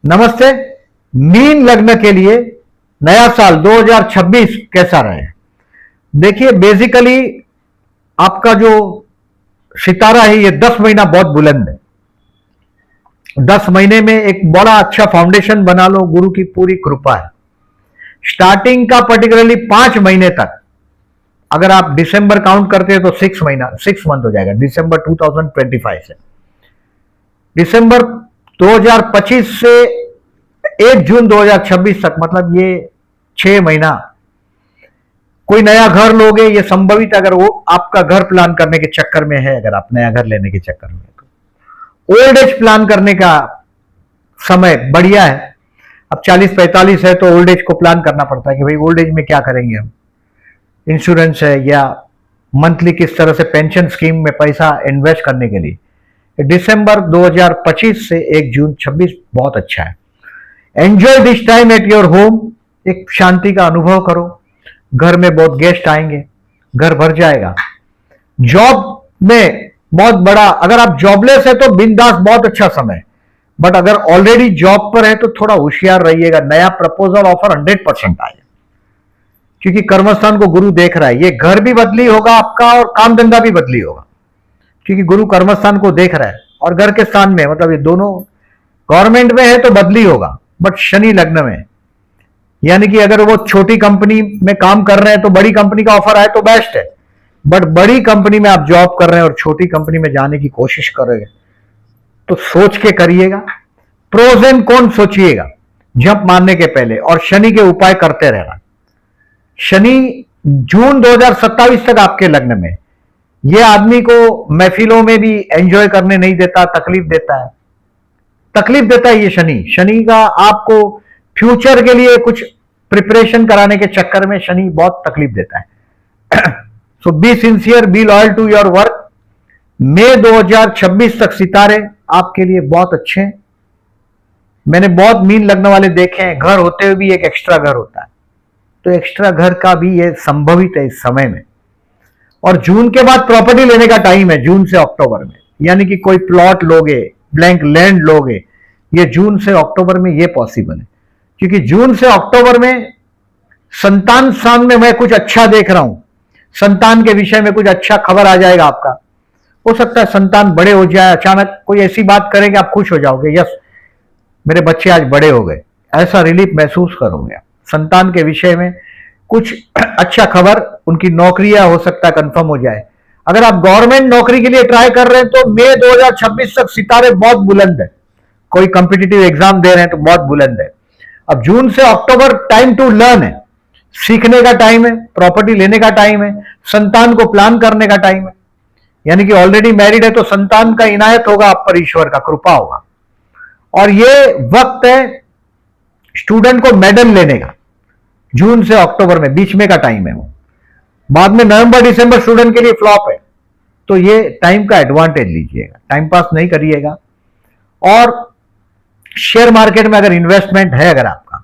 नमस्ते। मीन लग्न के लिए नया साल 2026 कैसा रहे? देखिए, बेसिकली आपका जो सितारा है ये 10 महीना बहुत बुलंद है। 10 महीने में एक बड़ा अच्छा फाउंडेशन बना लो, गुरु की पूरी कृपा है। स्टार्टिंग का पर्टिकुलरली 5 महीने तक अगर आप दिसंबर काउंट करते हैं तो 6 मंथ हो जाएगा, दिसंबर 2025 से दिसंबर 2025 से 1 जून 2026 तक, मतलब ये 6 महीना। कोई नया घर लोगे, ये संभवित अगर वो आपका घर प्लान करने के चक्कर में है, अगर आप नया घर लेने के चक्कर में, तो ओल्ड एज प्लान करने का समय बढ़िया है। अब 40-45 है तो ओल्ड एज को प्लान करना पड़ता है कि भाई ओल्ड एज में क्या करेंगे हम, इंश्योरेंस है या मंथली किस तरह से पेंशन स्कीम में पैसा इन्वेस्ट करने के लिए दिसंबर 2025 से 1 जून 26 बहुत अच्छा है। Enjoy this time at your home. एक शांति का अनुभव करो। घर में बहुत गेस्ट आएंगे, घर भर जाएगा। जॉब में बहुत बड़ा, अगर आप जॉबलेस है तो बिंदास, बहुत अच्छा समय। बट अगर ऑलरेडी जॉब पर है तो थोड़ा होशियार रहिएगा, नया प्रपोजल ऑफर 100% आएगा, क्योंकि कर्मस्थान को गुरु देख रहा है। ये घर भी बदली होगा आपका और काम धंधा भी बदली होगा, क्योंकि गुरु कर्मस्थान को देख रहा है और घर के स्थान में, मतलब ये दोनों। गवर्नमेंट में है तो बदली होगा, बट शनि लग्न में, यानी कि अगर वो छोटी कंपनी में काम कर रहे हैं तो बड़ी कंपनी का ऑफर आए तो बेस्ट है। बट बड़ी कंपनी में आप जॉब कर रहे हैं और छोटी कंपनी में जाने की कोशिश करोगे तो सोच के करिएगा, प्रोज एंड कॉन सोचिएगा जंप मारने के पहले, और शनि के उपाय करते रहना। शनि जून 2027 तक आपके लग्न में, यह आदमी को महफिलों में भी एंजॉय करने नहीं देता, तकलीफ देता है ये शनि। शनि का आपको फ्यूचर के लिए कुछ प्रिपरेशन कराने के चक्कर में शनि बहुत तकलीफ देता है। So be sincere, be loyal to your work. मई 2026 तक सितारे आपके लिए बहुत अच्छे हैं। मैंने बहुत मीन लगने वाले देखे हैं, घर होते हुए भी एक एक्स्ट्रा घर होता है, तो एक्स्ट्रा घर का भी ये संभवित है इस समय में। और जून के बाद प्रॉपर्टी लेने का टाइम है, जून से अक्टूबर में, यानी कि कोई प्लॉट लोगे, ब्लैंक लैंड लोगे, ये जून से अक्टूबर में ये पॉसिबल है। क्योंकि जून से अक्टूबर में संतान स्थान में मैं कुछ अच्छा देख रहा हूं, संतान के विषय में कुछ अच्छा खबर आ जाएगा आपका। हो सकता है संतान बड़े हो जाए, अचानक कोई ऐसी बात करेंगे आप खुश हो जाओगे, यस मेरे बच्चे आज बड़े हो गए, ऐसा रिलीफ महसूस करोगे। संतान के विषय में कुछ अच्छा खबर, उनकी नौकरियां हो सकता है कंफर्म हो जाए। अगर आप गवर्नमेंट नौकरी के लिए ट्राई कर रहे हैं तो मई 2026 तक सितारे बहुत बुलंद है। कोई कॉम्पिटिटिव एग्जाम दे रहे हैं तो बहुत बुलंद है। अब जून से अक्टूबर टाइम टू लर्न है, सीखने का टाइम है, प्रॉपर्टी लेने का टाइम है, संतान को प्लान करने का टाइम है। यानी कि ऑलरेडी मैरिड है तो संतान का इनायत होगा आप पर, ईश्वर का कृपा होगा। और ये वक्त है स्टूडेंट को मेडल लेने का, जून से अक्टूबर में, बीच में का टाइम है वो। बाद में नवंबर दिसंबर स्टूडेंट के लिए फ्लॉप है, तो ये टाइम का एडवांटेज लीजिएगा, टाइम पास नहीं करिएगा। और शेयर मार्केट में अगर इन्वेस्टमेंट है अगर आपका,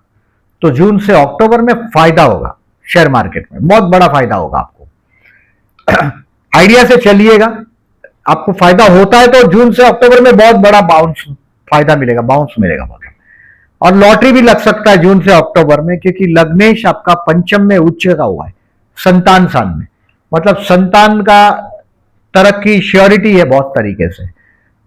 तो जून से अक्टूबर में फायदा होगा। शेयर मार्केट में बहुत बड़ा फायदा होगा आपको। आइडिया से चलिएगा, आपको फायदा होता है तो जून से अक्टूबर में बहुत बड़ा फायदा मिलेगा, बाउंस मिलेगा बहुत। और लॉटरी भी लग सकता है जून से अक्टूबर में, क्योंकि लग्नेश आपका पंचम में उच्च का हुआ है, संतान स्थान में, मतलब संतान का तरक्की श्योरिटी है बहुत तरीके से।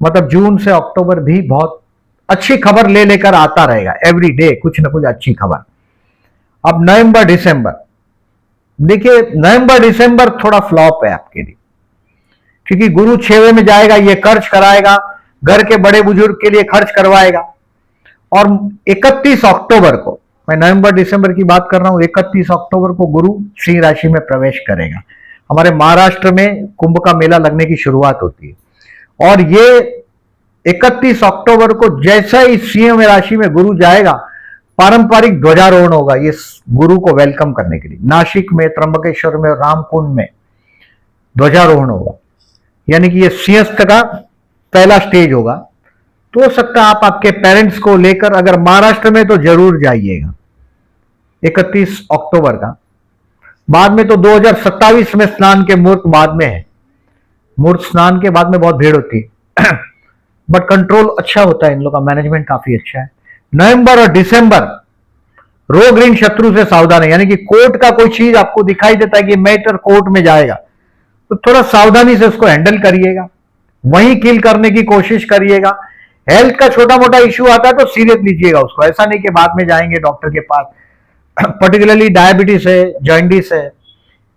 मतलब जून से अक्टूबर भी बहुत अच्छी खबर ले लेकर आता रहेगा, एवरी डे कुछ ना कुछ अच्छी खबर। अब नवंबर दिसंबर, देखिए नवंबर दिसंबर थोड़ा फ्लॉप है आपके लिए, क्योंकि गुरु 6वें में जाएगा, ये खर्च कराएगा, घर के बड़े बुजुर्ग के लिए खर्च करवाएगा। और 31 अक्टूबर को, मैं नवंबर दिसंबर की बात कर रहा हूं, 31 अक्टूबर को गुरु सिंह राशि में प्रवेश करेगा। हमारे महाराष्ट्र में कुंभ का मेला लगने की शुरुआत होती है, और ये 31 अक्टूबर को जैसा ही सिंह राशि में गुरु जाएगा, पारंपरिक ध्वजारोहण होगा ये गुरु को वेलकम करने के लिए। नासिक में, त्र्यंबकेश्वर में, रामकुंड में ध्वजारोहण होगा, यानी कि ये सिंहस्थ का पहला स्टेज होगा। तो हो सकता है आप आपके पेरेंट्स को लेकर, अगर महाराष्ट्र में तो जरूर जाइएगा 31 अक्टूबर का। बाद में तो 2027 में स्नान के मुहूर्त बाद में है, मुहूर्त स्नान के बाद में बहुत भीड़ होती है। बट कंट्रोल अच्छा होता है, इन लोगों का मैनेजमेंट काफी अच्छा है। नवंबर और दिसंबर रोग ऋण शत्रु से सावधान है, यानी कि कोर्ट का कोई चीज आपको दिखाई देता है कि मैटर कोर्ट में जाएगा, तो थोड़ा सावधानी से उसको हैंडल करिएगा, वहीं किल करने की कोशिश करिएगा। हेल्थ का छोटा मोटा इश्यू आता है तो सीरियस लीजिएगा उसको, ऐसा नहीं कि बाद में जाएंगे डॉक्टर के पास। पर्टिकुलरली डायबिटीज है, जॉइंडिस है,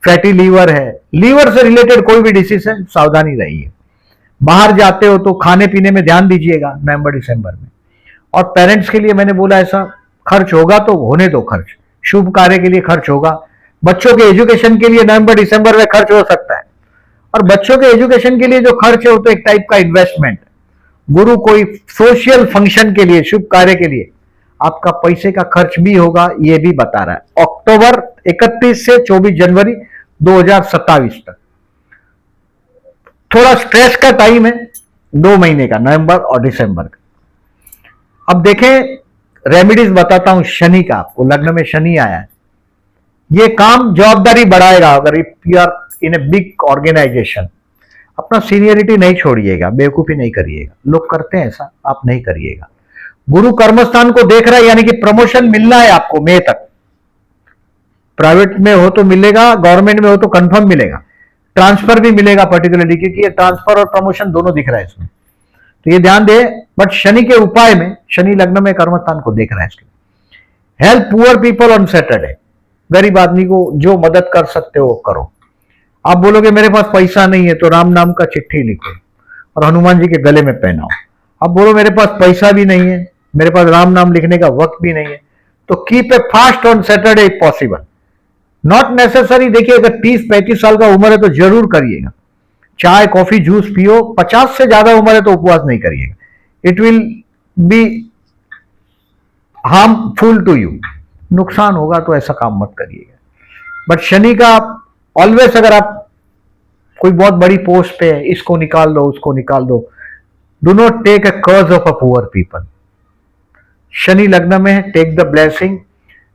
फैटी लीवर है, लीवर से रिलेटेड कोई भी डिसीज है, सावधानी रहिए। बाहर जाते हो तो खाने पीने में ध्यान दीजिएगा नवंबर दिसंबर में। और पेरेंट्स के लिए मैंने बोला ऐसा खर्च होगा तो होने दो खर्च, शुभ कार्य के लिए खर्च होगा। बच्चों के एजुकेशन के लिए नवंबर दिसंबर में खर्च हो सकता है, और बच्चों के एजुकेशन के लिए जो खर्च है वो तो एक टाइप का इन्वेस्टमेंट। गुरु कोई सोशल फंक्शन के लिए, शुभ कार्य के लिए आपका पैसे का खर्च भी होगा, ये भी बता रहा है। अक्टूबर 31 से 24 जनवरी 2027 तक थोड़ा स्ट्रेस का टाइम है, 2 महीने का, नवंबर और दिसंबर का। अब देखें रेमेडीज बताता हूं शनि का। आपको लग्न में शनि आया है, ये काम जवाबदारी बढ़ाएगा। अगर you are in a big organisation, अपना सीनियरिटी नहीं छोड़िएगा, बेवकूफी नहीं करिएगा, लोग करते हैं ऐसा, आप नहीं करिएगा। गुरु कर्मस्थान को देख रहा है, यानी कि प्रमोशन मिलना है आपको मई तक। प्राइवेट में हो तो मिलेगा, गवर्नमेंट में हो तो कंफर्म मिलेगा, ट्रांसफर भी मिलेगा पर्टिकुलरली, क्योंकि ये ट्रांसफर और प्रमोशन दोनों दिख रहा है इसमें, तो ये ध्यान दे। बट शनि के उपाय में, शनि लग्न में कर्मस्थान को देख रहा है इसके। Help poor people on Saturday, गरीब आदमी को जो मदद कर सकते हो करो। आप बोलोगे मेरे पास पैसा नहीं है, तो राम नाम का चिट्ठी लिखो और हनुमान जी के गले में पहनाओ। आप बोलो मेरे पास पैसा भी नहीं है, मेरे पास राम नाम लिखने का वक्त भी नहीं है, तो keep a fast on Saturday if possible. Not necessary, देखिए अगर 30-35 साल का उम्र है तो जरूर करिएगा, चाय कॉफी जूस पियो। 50 से ज्यादा उम्र है तो उपवास नहीं करिएगा, it will be harmful to you, नुकसान होगा, तो ऐसा काम मत करिएगा। बट शनि का ऑलवेज, अगर आप कोई बहुत बड़ी पोस्ट पे है, इसको निकाल दो उसको निकाल दो, डू नॉट टेक अ कर्ज of a poor people. Shani लग्न में है, टेक द ब्लेसिंग,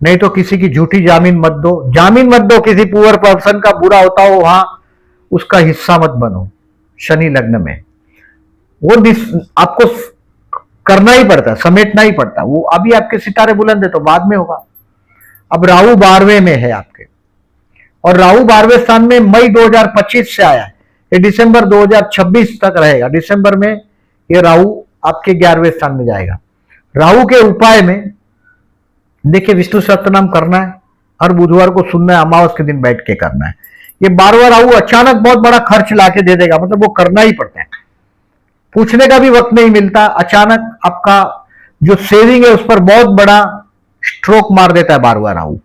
नहीं तो किसी की झूठी जामीन मत दो। जामीन मत दो, किसी पुअर पर्सन का बुरा होता हो वहां उसका हिस्सा मत बनो। शनि लग्न में वो आपको करना ही पड़ता है, समेटना ही पड़ता है। वो अभी आपके सितारे बुलंद है तो बाद में होगा। अब राहु 12वें में है आपके, और राहु 12वें स्थान में मई 2025 से आया है, ये दिसंबर 2026 तक रहेगा। दिसंबर में ये राहु आपके 11वें स्थान में जाएगा। राहु के उपाय में देखिए विष्णु सहस्त्रनाम करना है, हर बुधवार को सुनना है, अमावस के दिन बैठ के करना है। ये 12वां राहु अचानक बहुत बड़ा खर्च लाके दे देगा, मतलब वो करना ही पड़ता है, पूछने का भी वक्त नहीं मिलता। अचानक आपका जो सेविंग है उस पर बहुत बड़ा स्ट्रोक मार देता है 12वां राहु,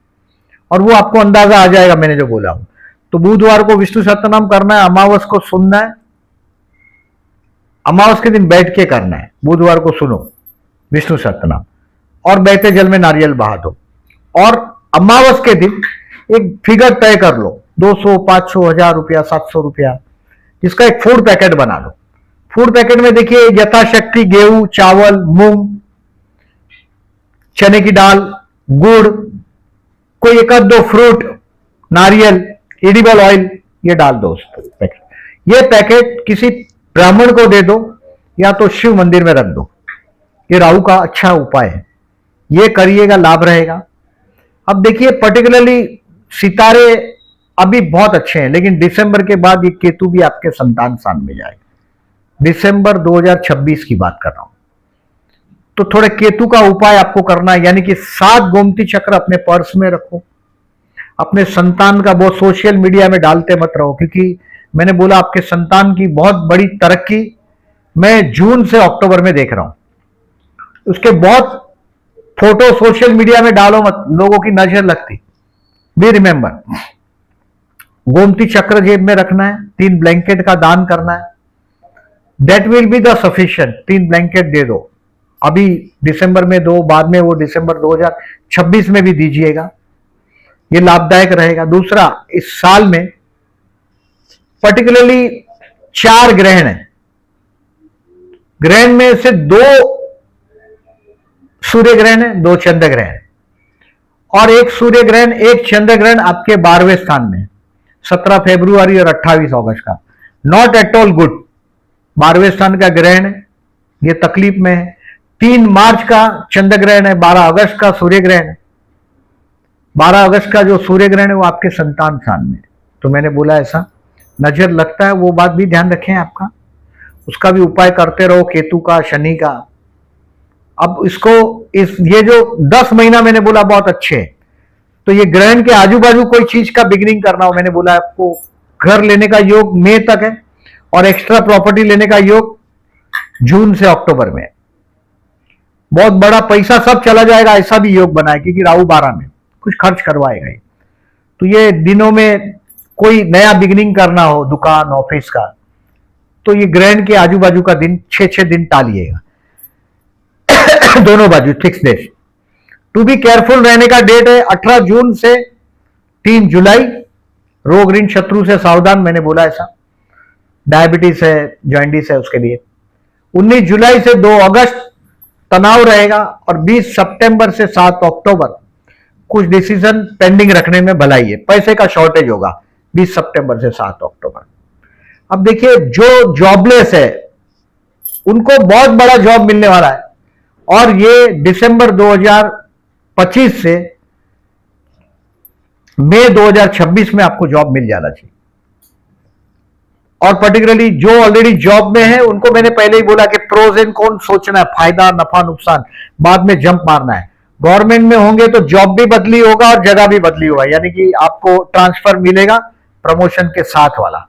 और वो आपको अंदाजा आ जाएगा मैंने जो बोला हूं। तो बुधवार को विष्णु सहस्त्रनाम करना है, अमावस को सुनना है, अमावस के दिन बैठ के करना है, बुधवार को सुनो विष्णु सहस्त्रनाम, और बहते जल में नारियल बहा दो। और अमावस के दिन एक फिगर तय कर लो, 200, 500, 1000 रुपया, 700 रुपया, जिसका एक फूड पैकेट बना लो। फूड पैकेट में देखिए यथाशक्ति गेहूं, चावल, मूंग, चने की दाल, गुड़, कोई एक आध 2 फ्रूट, नारियल, एडिबल ऑयल, ये डाल दो उस पैकेट। ये पैकेट किसी ब्राह्मण को दे दो या तो शिव मंदिर में रख दो। ये राहु का अच्छा उपाय है, ये करिएगा, लाभ रहेगा। अब देखिए पर्टिकुलरली सितारे अभी बहुत अच्छे हैं, लेकिन दिसंबर के बाद ये केतु भी आपके संतान स्थान में जाएगा। दिसंबर 2026 की बात कर रहा हूं, तो थोड़े केतु का उपाय आपको करना है, यानी कि 7 गोमती चक्र अपने पर्स में रखो। अपने संतान का बहुत सोशल मीडिया में डालते मत रहो, क्योंकि मैंने बोला आपके संतान की बहुत बड़ी तरक्की मैं जून से अक्टूबर में देख रहा हूं। उसके बहुत फोटो सोशल मीडिया में डालो मत, लोगों की नजर लगती। बी रिमेंबर, गोमती चक्र जेब में रखना है, 3 ब्लैंकेट का दान करना है, that will be the sufficient. 3 blanket दे दो, अभी दिसंबर में दो, बाद में वो दिसंबर 2026 में भी दीजिएगा, ये लाभदायक रहेगा। दूसरा, इस साल में पर्टिकुलरली 4 ग्रहण है, ग्रहण में से 2 सूर्य ग्रहण है, 2 चंद्र ग्रहण, और 1 सूर्य ग्रहण 1 चंद्र ग्रहण आपके 12वें स्थान में, 17 फरवरी और 28 अगस्त का। नॉट एट ऑल गुड, 12वें स्थान का ग्रहण है, ये तकलीफ में है। 3 मार्च का चंद्र ग्रहण है, 12 अगस्त का सूर्य ग्रहण है। 12 अगस्त का जो सूर्य ग्रहण है वो आपके संतान स्थान में, तो मैंने बोला ऐसा नजर लगता है, वो बात भी ध्यान रखें आपका, उसका भी उपाय करते रहो, केतु का, शनि का। अब इसको ये जो 10 महीना मैंने बोला बहुत अच्छे है, तो ये ग्रहण के आजू बाजू कोई चीज का बिगिनिंग करना हो, मैंने बोला आपको घर लेने का योग मई तक है, और एक्स्ट्रा प्रॉपर्टी लेने का योग जून से अक्टूबर में। बहुत बड़ा पैसा सब चला जाएगा ऐसा भी योग बना है, क्योंकि राहु 12 में कुछ खर्च करवाएगा ही। तो ये दिनों में कोई नया बिगिनिंग करना हो दुकान ऑफिस का, तो ये ग्रहण के आजू बाजू का दिन 6 दिन टालिएगा दोनों बाजू fix days. To be careful रहने का डेट है 18 जून से 3 जुलाई। रोग ऋण शत्रु से सावधान, मैंने बोला ऐसा। डायबिटीज है, जॉइंटिस है, उसके लिए 19 जुलाई से 2 अगस्त तनाव रहेगा, और 20 सितंबर से 7 अक्टूबर कुछ डिसीजन पेंडिंग रखने में भलाई है। पैसे का शॉर्टेज होगा 20 सितंबर से 7 अक्टूबर। अब देखिए जो जॉबलेस है उनको बहुत बड़ा जॉब मिलने वाला है, और ये दिसंबर 2025 से मई 2026 में आपको जॉब मिल जाना चाहिए। और पर्टिकुलरली जो ऑलरेडी जॉब में है उनको मैंने पहले ही बोला कि प्रोज एंड कॉन सोचना है, फायदा नफा नुकसान, बाद में जंप मारना है। गवर्नमेंट में होंगे तो जॉब भी बदली होगा और जगह भी बदली होगा, यानी कि आपको ट्रांसफर मिलेगा प्रमोशन के साथ वाला,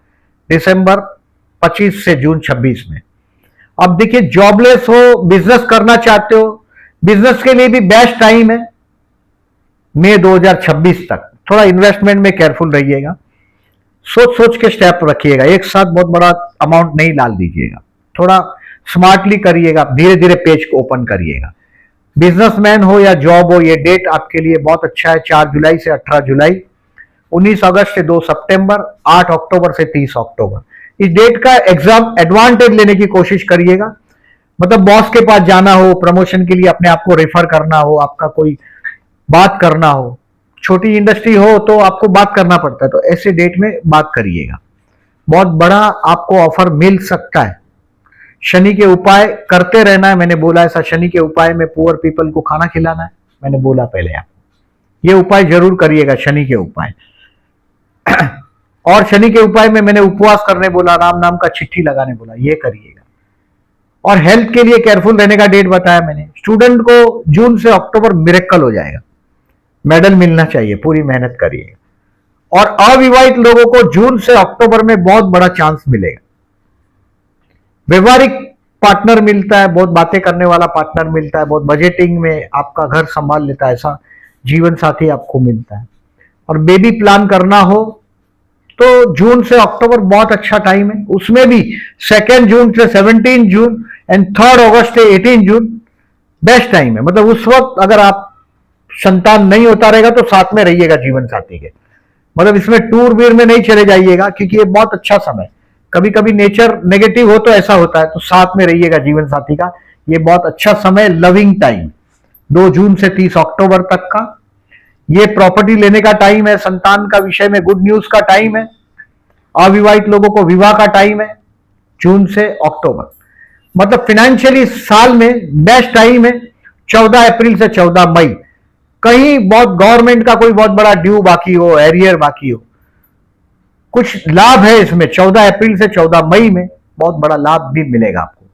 दिसंबर 25 से जून 26 में। अब देखिए जॉबलेस हो, बिजनेस करना चाहते हो, बिजनेस के लिए भी बेस्ट टाइम है मई 2026 तक। थोड़ा इन्वेस्टमेंट में केयरफुल रहिएगा, सोच सोच के स्टेप रखिएगा, एक साथ बहुत बड़ा अमाउंट नहीं डाल दीजिएगा, थोड़ा स्मार्टली करिएगा, धीरे धीरे पेज को ओपन करिएगा। बिजनेसमैन हो या जॉब हो, ये डेट आपके लिए बहुत अच्छा है। 4 जुलाई से 18 जुलाई, 19 अगस्त से 2 सितंबर, 8 अक्टूबर से 30 अक्टूबर। इस डेट का एग्जाम एडवांटेज लेने की कोशिश करिएगा, मतलब बॉस के पास जाना हो, प्रमोशन के लिए अपने आप को रेफर करना हो, आपका कोई बात करना हो, छोटी इंडस्ट्री हो तो आपको बात करना पड़ता है, तो ऐसे डेट में बात करिएगा, बहुत बड़ा आपको ऑफर मिल सकता है। शनि के उपाय करते रहना है, मैंने बोला ऐसा। शनि के उपाय में पुअर पीपल को खाना खिलाना है, मैंने बोला पहले आपको, ये उपाय जरूर करिएगा शनि के उपाय और शनि के उपाय में मैंने उपवास करने बोला, राम नाम का चिट्ठी लगाने बोला, ये करिएगा। और हेल्थ के लिए केयरफुल रहने का डेट बताया मैंने। स्टूडेंट को जून से अक्टूबर मिरेकल हो जाएगा, मेडल मिलना चाहिए, पूरी मेहनत करिएगा। और अविवाहित लोगों को जून से अक्टूबर में बहुत बड़ा चांस मिलेगा। व्यवहारिक पार्टनर मिलता है, बहुत बातें करने वाला पार्टनर मिलता है, बहुत बजटिंग में आपका घर संभाल लेता है, ऐसा जीवन साथी आपको मिलता है। और बेबी प्लान करना हो तो जून से अक्टूबर बहुत अच्छा टाइम है, उसमें भी 2 जून से 17 जून एंड 3 अगस्त से 18 जून बेस्ट टाइम है। मतलब उस वक्त अगर आप संतान नहीं होता रहेगा तो साथ में रहिएगा जीवन साथी के, मतलब इसमें टूर वीर में नहीं चले जाइएगा, क्योंकि ये बहुत अच्छा समय। कभी कभी नेचर नेगेटिव हो तो ऐसा होता है, तो साथ में रहिएगा जीवन साथी का, ये बहुत अच्छा समय, लविंग टाइम 2 जून से 30 अक्टूबर तक का। ये प्रॉपर्टी लेने का टाइम है, संतान का विषय में गुड न्यूज का टाइम है, अविवाहित लोगों को विवाह का टाइम है जून से अक्टूबर। मतलब फिनेंशियली साल में बेस्ट टाइम है 14 अप्रैल से 14 मई। कहीं बहुत गवर्नमेंट का कोई बहुत बड़ा ड्यू बाकी हो, एरियर बाकी हो, कुछ लाभ है इसमें, 14 अप्रैल से 14 मई में बहुत बड़ा लाभ भी मिलेगा आपको।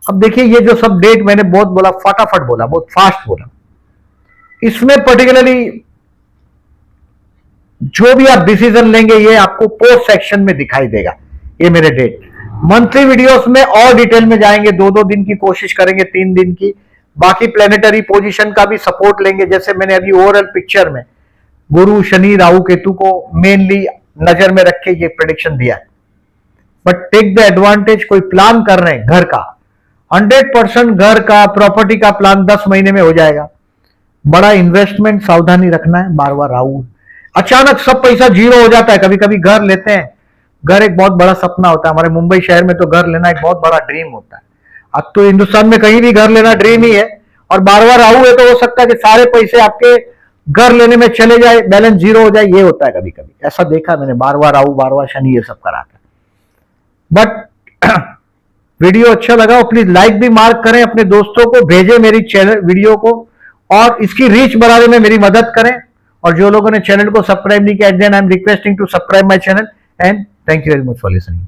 अब देखिए ये जो सब डेट मैंने बहुत बोला, फटाफट बोला, बहुत फास्ट बोला, इसमें पर्टिकुलरली जो भी आप डिसीजन लेंगे ये आपको पोस्ट सेक्शन में दिखाई देगा, ये मेरे डेट। मंथली वीडियोस में और डिटेल में जाएंगे, 2-2 दिन की कोशिश करेंगे, 3 दिन की। बाकी प्लेनेटरी पोजीशन का भी सपोर्ट लेंगे, जैसे मैंने अभी ओवरऑल पिक्चर में गुरु शनि राहु केतु को मेनली नजर में रख के ये प्रेडिक्शन दिया है। बट टेक द एडवांटेज, कोई प्लान कर रहे हैं घर का, 100% घर का प्रॉपर्टी का प्लान 10 महीने में हो जाएगा। बड़ा इन्वेस्टमेंट सावधानी रखना है, बार बार राहु, अचानक सब पैसा जीरो हो जाता है। कभी कभी घर लेते हैं, घर एक बहुत बड़ा सपना होता है, हमारे मुंबई शहर में तो घर लेना एक बहुत बड़ा ड्रीम होता है। अब तो हिंदुस्तान में कहीं भी घर लेना ड्रीम ही है, और बार बार राहु है तो हो सकता है कि सारे पैसे आपके घर लेने में चले जाए, बैलेंस जीरो हो जाए, ये होता है कभी कभी, ऐसा देखा मैंने, बार बार राहु बार बार शनि ये सब कराता है। बट वीडियो अच्छा लगा हो प्लीज लाइक भी मार्क करें, अपने दोस्तों को भेजें मेरी चैनल वीडियो को, और इसकी रीच बढ़ाने में मेरी मदद करें। और जो लोगों ने चैनल को सब्सक्राइब नहीं किया, then I am requesting to subscribe my channel and thank you very much for listening.